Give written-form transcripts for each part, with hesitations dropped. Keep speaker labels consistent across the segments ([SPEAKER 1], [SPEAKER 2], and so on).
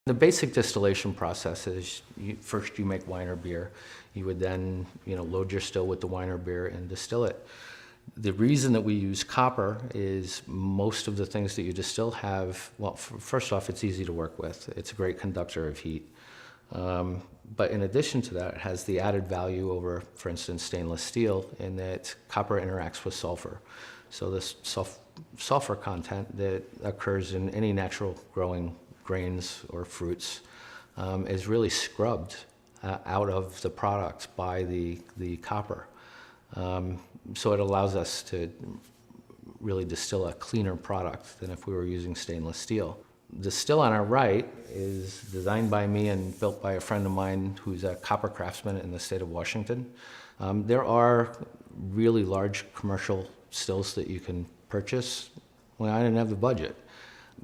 [SPEAKER 1] The basic distillation process is first you make wine or beer. You would then load your still with the wine or beer and distill it. The reason that we use copper is most of the things that you distill have, well, first off, it's easy to work with. It's a great conductor of heat. But in addition to that, it has the added value over, for instance, stainless steel in that copper interacts with sulfur. So this sulfur content that occurs in any natural growing grains or fruits is really scrubbed out of the product by the copper. So it allows us to really distill a cleaner product than if we were using stainless steel. The still on our right is designed by me and built by a friend of mine who's a copper craftsman in the state of Washington. There are really large commercial stills that you can purchase. Well, I didn't have the budget.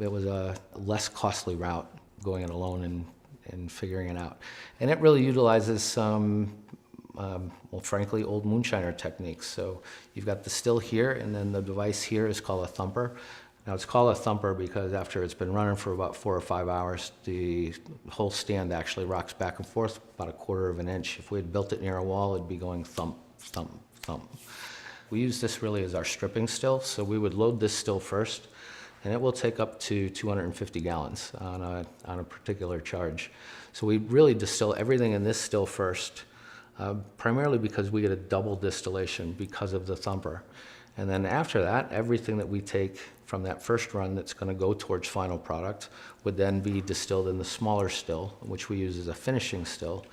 [SPEAKER 1] It was a less costly route going it alone and figuring it out. And it really utilizes some, well, frankly, old moonshiner techniques. So you've got the still here, and then the device here is called a thumper. Now it's called a thumper because after it's been running for about 4 or 5 hours, the whole stand actually rocks back and forth about 1/4 of an inch. If we had built it near a wall, it'd be going thump, thump, thump. We use this really as our stripping still. So we would load this still first, and it will take up to 250 gallons on a particular charge. So we really distill everything in this still first, primarily because we get a double distillation because of the thumper. And then after that, everything that we take from that first run that's going to go towards final product would then be distilled in the smaller still, which we use as a finishing still.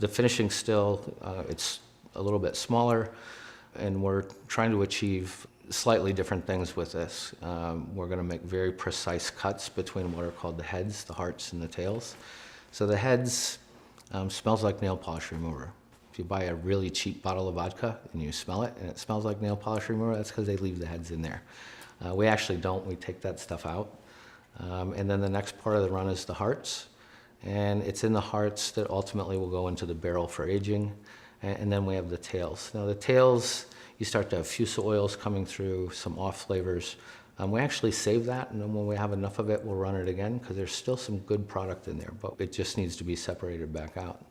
[SPEAKER 1] The finishing still, it's a little bit smaller, and we're trying to achieve slightly different things with this. We're going to make very precise cuts between what are called the heads, the hearts, and the tails. So the heads smells like nail polish remover. If you buy a really cheap bottle of vodka and you smell it and it smells like nail polish remover, that's because they leave the heads in there. We actually don't. We take that stuff out. And then the next part of the run is the hearts. And it's in the hearts that ultimately will go into the barrel for aging. And then we have the tails. Now the tails, you start to have fusel oils coming through, some off flavors. We actually save that, and then when we have enough of it, we'll run it again because there's still some good product in there, but it just needs to be separated back out.